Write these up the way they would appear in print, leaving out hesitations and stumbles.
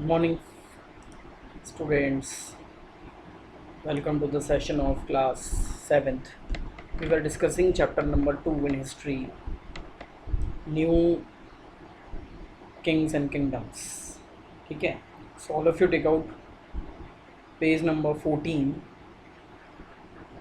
Morning, students. Welcome to the session of class 7th. We were discussing chapter number 2 in history, new kings and kingdoms. ठीक है. So all of you take out page number 14,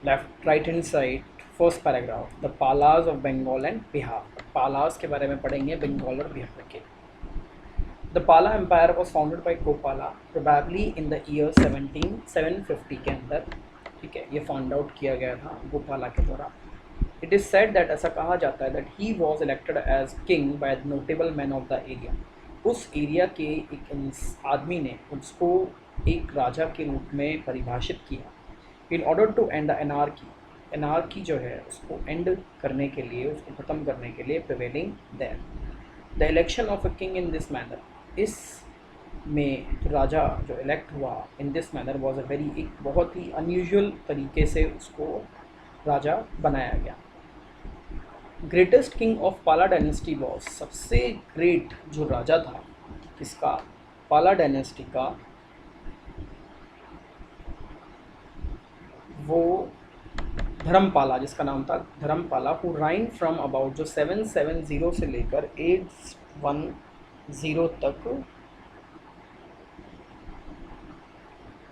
left right hand side, first paragraph. The Palas of Bengal and Bihar. Palas के बारे में पढ़ेंगे, बंगाल और बिहार के. The Pala Empire was founded by Gopala probably in the year 750 के अंदर. ठीक है, ये फाउंड आउट किया गया था गोपाला के द्वारा. इट इज़ सेड दैट, ऐसा कहा जाता है, that he was elected as king by the notable man of the area. उस एरिया के एक आदमी ने उसको एक राजा के रूप में परिभाषित किया. In order to end the anarchy जो है उसको एंड करने के लिए, उसको ख़त्म करने के लिए, prevailing there. The election of a king in this manner, इस में राजा जो इलेक्ट हुआ in this manner was a very, एक बहुत ही अनयूजुअल तरीके से उसको राजा बनाया गया. ग्रेटेस्ट किंग ऑफ पाला डायनेस्टी वॉज, सबसे ग्रेट जो राजा था किसका, पाला डायनेस्टी का, वो धर्मपाला, जिसका नाम था Dharmapala, who reign from about, जो 770 से लेकर 810 तक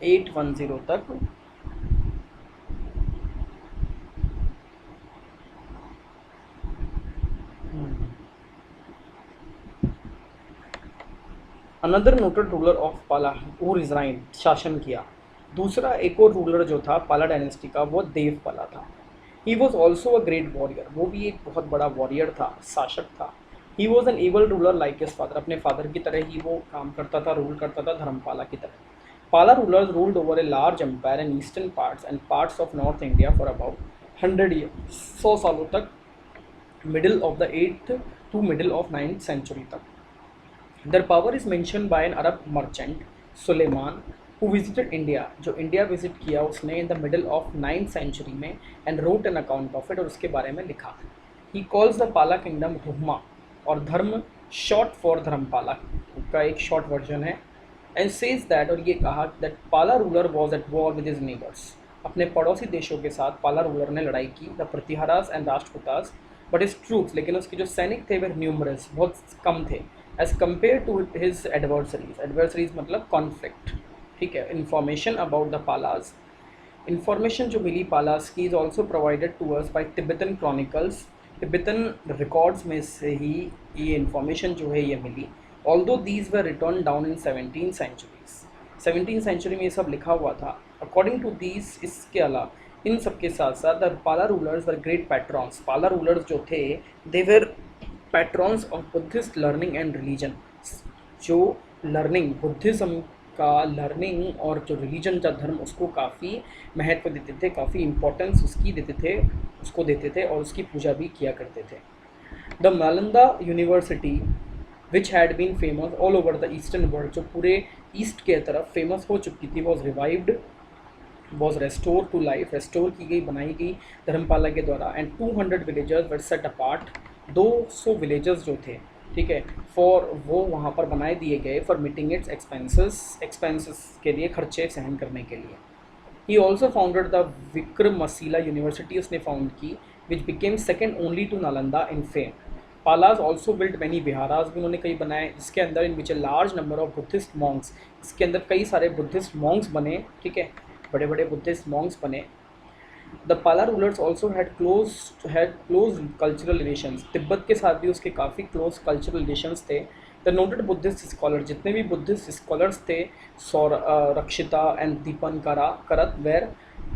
810 तक another noted ruler of Pala who reigned, शासन किया. दूसरा एक और रूलर जो था पाला डायनेस्टी का, वो देवपाला था. He was also a great warrior, वो भी एक बहुत बड़ा वॉरियर था, शासक था. He was an able ruler like his father, अपने फादर की तरह ही वो काम करता था, रूल करता था धर्मपाला की तरह. Pala rulers ruled over a large empire in eastern parts and parts of north India for about 100 year, 100 सालों तक, middle of the 8th to middle of 9th century तक. Their power is mentioned by an Arab merchant, Suleiman, who visited India, जो India visit किया उसने in the middle of 9th century में, and wrote an account of it, और उसके बारे में लिखा. He calls the Pala kingdom Ruhma, और धर्म शॉर्ट फॉर धर्मपाला का एक शॉर्ट वर्जन है. and says that, और ये कहा that Pala ruler was at war with his neighbors, अपने पड़ोसी देशों के साथ पाला रूलर ने लड़ाई की, the Pratiharas and Rashtrakutas, but his troops, लेकिन उसके जो सैनिक थे वे न्यूमरस, बहुत कम थे, as compare to his adversaries. Adversaries मतलब कॉन्फ्लिक्ट. ठीक है. Information about the Palas, information जो मिली पालास की, is also provided to us by Tibetan chronicles, Tibetan records में से ही ये इंफॉर्मेशन जो है ये मिली. Although these were return down in 17th centuries, 17th century में ये सब लिखा हुआ था. अकॉर्डिंग टू दीज, इसके अलावा इन सब के साथ साथ, the Pala rulers were great patrons, Pala rulers जो थे they were patrons of Buddhist learning and religion, जो लर्निंग, बुद्धिज़्म का लर्निंग और जो रिलीजन का धर्म, उसको काफ़ी महत्व देते थे, काफ़ी इम्पोर्टेंस उसकी देते थे, उसको देते थे, और उसकी पूजा भी किया करते थे. The Nalanda university which had been famous all over the eastern world, जो पूरे ईस्ट के तरफ फेमस हो चुकी थी, was revived, was restore to life, restore की गई, बनाई गई धर्मपाला के द्वारा. And 200 villagers were set apart, 200 villagers जो थे, ठीक है, फॉर, वो वहाँ पर बनाए दिए गए, फॉर मीटिंग इट्स एक्सपेंसेस के लिए, खर्चे सहन करने के लिए. He also founded the Vikramashila university, उसने फाउंड की, which became second only to Nalanda in fame. Palas also build many viharas, भी उन्होंने कई बनाए, जिसके अंदर in which a large number of Buddhist monks, इसके अंदर कई सारे बुद्धिस्ट मॉन्क्स बने. ठीक है, बड़े बड़े बुद्धिस्ट मॉन्क्स बने. The Pala rulers also had close cultural relations, Tibet के साथ भी उसके काफ़ी क्लोज कल्चरल रिलेशंस थे. द नोटेड बुद्धिस्ट स्कॉलर, जितने भी बुद्धिस्ट स्कॉलर्स थे, रक्षिता एंड दीपनकारा करत, वेर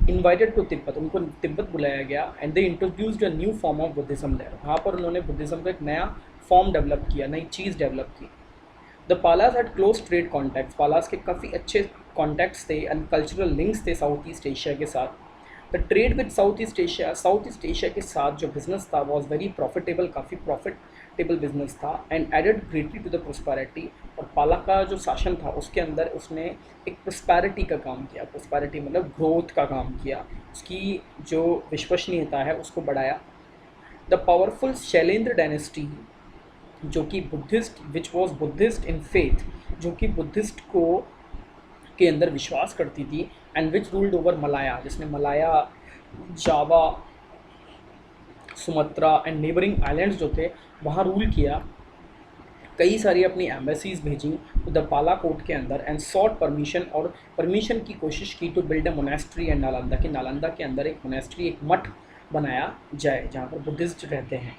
इन्वाइटेड टू तिब्बत, उनको तिब्बत बुलाया गया. And they introduced a new form of Buddhism there, वहाँ पर उन्होंने बुद्धिज़्म का एक नया फॉर्म डेवलप किया, नई चीज़ डेवलप की. The Palas had close trade contacts, Palas के काफ़ी अच्छे कॉन्टैक्ट्स थे एंड कल्चरल लिंक्स थे साउथ ईस्ट एशिया के साथ. The trade with South East Asia के साथ जो बिजनेस था वॉज वेरी प्रॉफिटेबल, काफ़ी प्रॉफिटेबल बिजनेस था. And added greatly to the prosperity, और पाला का जो शासन था उसके अंदर उसने एक प्रोस्पैरिटी का काम किया, प्रोस्पैरिटी मतलब ग्रोथ का काम किया, उसकी जो विश्वसनीयता है उसको बढ़ाया. द पावरफुल शैलेंद्र डायनेस्टी जो कि Buddhist, which was Buddhist in faith, जो कि बुद्धिस्ट को के अंदर विश्वास करती थी, and which ruled over Malaya, जिसने मलाया, जावा, सुमत्रा एंड नेबरिंग आइलैंड्स जो थे वहाँ रूल किया। कई सारी अपनी एम्बेसीज भेजी द पाला कोर्ट के अंदर एंड सॉट परमिशन, और परमिशन की कोशिश की to build a monastery and Nalanda, कि नालंदा के अंदर एक मोनेस्ट्री, एक मठ बनाया जाए जहाँ पर बुद्धिस्ट रहते हैं।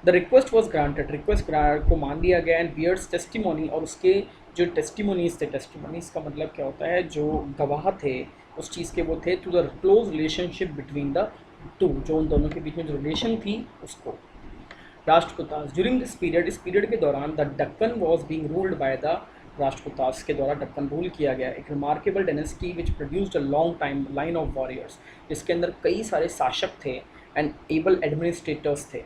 The request was granted, request को मान लिया गया, एंड बियर्स टेस्टिमोनी, और उसके जो टेस्टिमोनीज थे, टेस्टिमोनीज का मतलब क्या होता है, जो गवाह थे उस चीज़ के, वो थे to the close relationship between the two, जो उन दोनों के बीच में जो रिलेशन थी उसको। राष्ट्रकूटास, ड्यूरिंग दिस पीरियड, इस पीरियड के दौरान the Deccan was being ruled by the Rashtrakutas के द्वारा डक्कन रूल किया गया, एक remarkable dynasty which produced a long time line of warriors, जिसके अंदर कई सारे शासक थे एंड एबल एडमिनिस्ट्रेटर्स थे।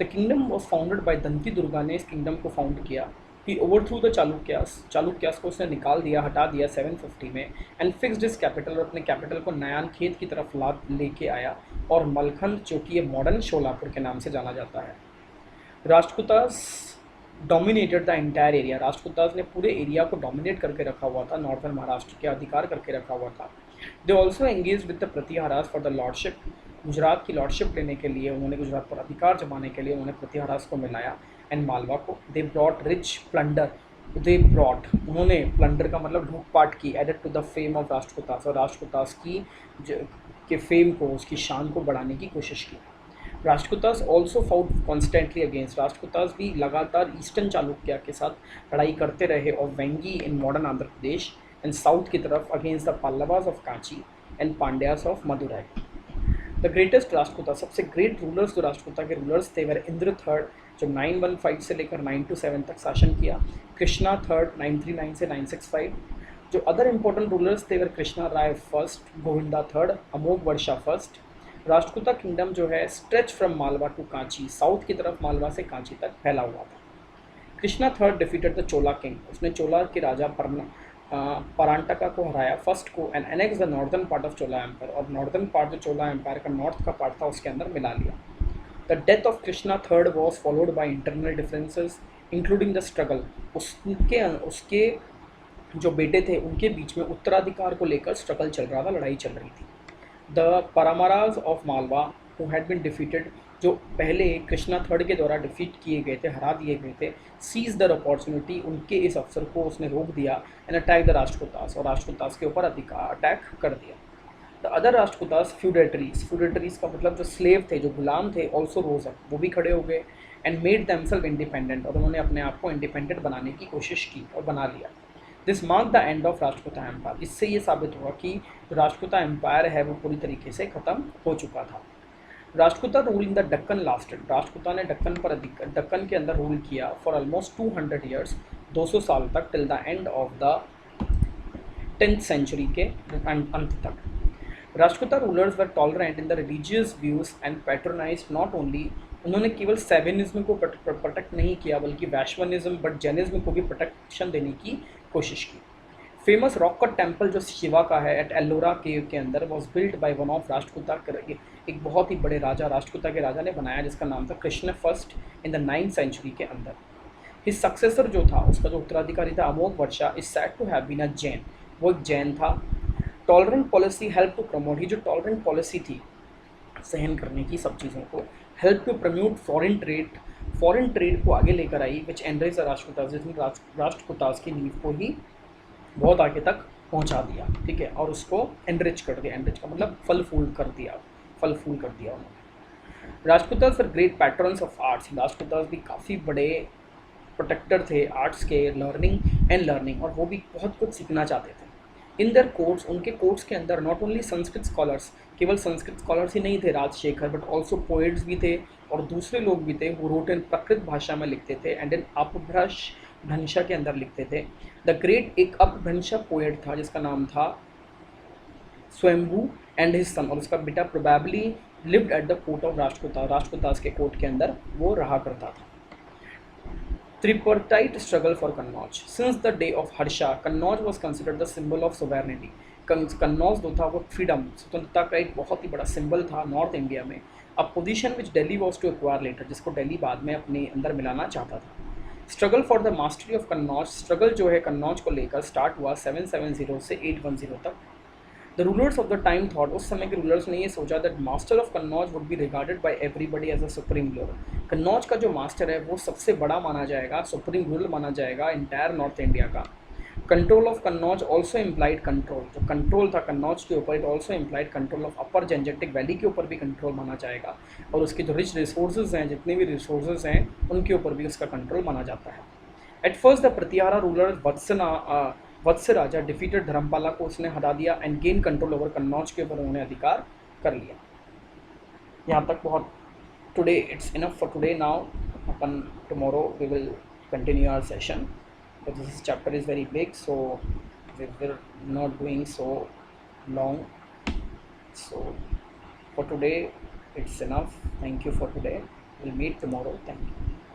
The kingdom was founded by Danti Durga ने इस किंगडम को फाउंड किया। He overthrew the Chalukyas, Chalukyas को उसने निकाल दिया, हटा दिया 750 में, एंड फिक्स्ड हिज कैपिटल, और अपने कैपिटल को नयान खेत की तरफ लेके आया, और मलखंड, जो कि ये मॉडर्न शोलापुर के नाम से जाना जाता है। Rashtrakutas dominated the entire area, Rashtrakutas ने पूरे एरिया को डोमिनेट करके रखा हुआ था, नॉर्थन महाराष्ट्र के अधिकार करके रखा हुआ था। They also engage with the Pratiharas for the lordship, Gujarat की लॉर्डशिप लेने के लिए, उन्होंने गुजरात पर अधिकार जमाने के लिए उन्होंने प्रतिहारास को मिलाया एंड मालवा को। They brought rich plunder, they brought, उन्होंने प्लंडर का मतलब लूटपाट की, added to the fame of Rashtrakutas, और राष्ट्रकूटास की के फेम को, उसकी शान को बढ़ाने की कोशिश की। Rashtrakutas also fought constantly against, Rashtrakutas भी लगातार ईस्टर्न चालुक्य के साथ लड़ाई करते रहे, और Vengi in modern Andhra Pradesh and south की तरफ against the Pallavas of Kanchi and Pandyas of Madurai. The greatest Rashtrakuta, सबसे ग्रेट रूलर्स जो राष्ट्रकूटा के रूलर्स थे, वर इंद्र थर्ड, जो 915 से लेकर 927 तक शासन किया, कृष्णा थर्ड 939 से 965। जो अदर इंपॉर्टेंट रूलर्स थे were Krishna Rai first, Govinda third, Amogha Varsha first. Rashtrakuta kingdom जो है stretch from Malwa to Kanchi, south की तरफ मालवा से कांची तक फैला हुआ था। Krishna third defeated the Chola king, उसने चोला के राजा परांटका को हराया फर्स्ट को, and annex the northern part of Chola empire, और नॉर्दर्न पार्ट जो चोला एम्पायर का नॉर्थ का पार्ट था उसके अंदर मिला लिया। The death of Krishna third was followed by internal differences including the struggle, उसके जो बेटे थे उनके बीच में उत्तराधिकार को लेकर स्ट्रगल चल रहा था, लड़ाई चल रही थी। The Paramaras of Malwa who had been defeated, जो पहले कृष्णा थर्ड के द्वारा डिफीट किए गए थे, हरा दिए गए थे, सीज द अपॉर्चुनिटी, उनके इस अवसर को उसने रोक दिया, एंड अटैक द राष्ट्रकूटास, और राष्ट्रकूटास के ऊपर अटैक कर दिया। The other Rashtrakutas feudatories, feudatories का मतलब जो स्लेव थे, जो गुलाम थे, ऑल्सो रोज अप, वो भी खड़े हो गए, एंड मेड देमसेल्फ इंडिपेंडेंट, और उन्होंने अपने आप को इंडिपेंडेंट बनाने की कोशिश की और बना लिया। This mark the end of Rashtrakuta empire, इससे ये साबित हुआ कि जो राष्ट्रकूटा एम्पायर है वो पूरी तरीके से ख़त्म हो चुका था। Rashtrakuta rule in the Deccan lasted, Rashtrakuta ने डक्कन के अंदर रूल किया फॉर ऑलमोस्ट 200 ईयर्स, 200 साल तक, till the end of the 10th century के अंत तक। Rashtrakuta rulers were tolerant in the religious views and patronised not only, उन्होंने केवल सैविनिज्म को प्रोटेक्ट नहीं किया बल्कि वैश्वनिज्म बट जैनिज्म को भी प्रोटेक्शन देने की कोशिश की। फेमस रॉक कट टेम्पल जो शिवा का है एट एलोरा केव के अंदर was built by one of Rashtrakuta, एक बहुत ही बड़े राजा, राष्ट्रकूटा के राजा ने बनाया, जिसका नाम था Krishna first in the 9th century के अंदर। हिज सक्सेसर जो था, उसका जो उत्तराधिकारी था Amogha Varsha, is said to have been a Jain, वो एक जैन था। Tolerant policy help to promote, ही जो टॉलरेंट पॉलिसी थी सहन करने की सब चीज़ों को, help to promote foreign trade को आगे लेकर आई, विच एनरिच द राष्ट्रकूटास, जिसने राष्ट्रकूटास की नींव को ही बहुत आगे तक पहुंचा दिया, ठीक है, और उसको एनरिच कर दिया, एनरिच का मतलब फल फूल कर दिया उन्होंने। Rashtrakutas were great patrons of arts, Rashtrakutas भी काफ़ी बड़े प्रोटेक्टर थे आर्ट्स के, लर्निंग, और वो भी बहुत कुछ सीखना चाहते थे। इन दर कोर्ट्स, उनके कोर्ट्स के अंदर नॉट ओनली संस्कृत स्कॉलर्स, केवल संस्कृत स्कॉलर्स ही नहीं थे राजशेखर, बट ऑल्सो पोइट्स भी थे और दूसरे लोग भी थे, वो रोट इन प्रकृत भाषा में लिखते थे एंड इन अपभ्रंश के अंदर लिखते थे। द ग्रेट, एक अपभ्रंश पोएट था जिसका नाम था स्वयंभू एंड हिज सन, और उसका बेटा probably lived at the court of Rashtrakuta, Rashtrakutas के कोर्ट के अंदर वो रहा करता था। Tripartite struggle for Kannauj. Since the day of Harsha, Kannauj was considered the symbol of sovereignty. Kannauj जो था वो फ्रीडम स्वतंत्रता का एक बहुत ही बड़ा सिंबल था नॉर्थ इंडिया में, a position which Delhi was to acquire later, जिसको दिल्ली बाद में अपने अंदर मिलाना चाहता था। Struggle for the mastery of Kannauj, struggle जो है कन्नौज को लेकर स्टार्ट हुआ 770 से 810 तक। The rulers of the time thought, उस समय के रूलर्स ने ये सोचा that master of Kannauj would be regarded by everybody as a supreme ruler. Kannauj का जो मास्टर है वो सबसे बड़ा माना जाएगा, सुप्रीम रूलर माना जाएगा इंटायर नॉर्थ इंडिया का। Control of Kannauj also implied control, जो कंट्रोल था कन्नौज के ऊपर, it also implied control of upper Gangetic valley के ऊपर भी कंट्रोल माना जाएगा, और उसके जो रिच रिसोर्सेज हैं, जितने भी रिसोर्सेज हैं उनके ऊपर भी उसका कंट्रोल माना जाता है। At first the Pratihara ruler Vatsaraja defeated Dharmapala को उसने हटा दिया and gain control over Kannauj के ऊपर उन्होंने अधिकार कर लिया। यहाँ तक बहुत, today it's enough for today. Now अपन tomorrow we will continue our session, but this chapter is very big, so we're not doing so long. So for today it's enough. Thank you for today. We'll meet tomorrow. Thank you.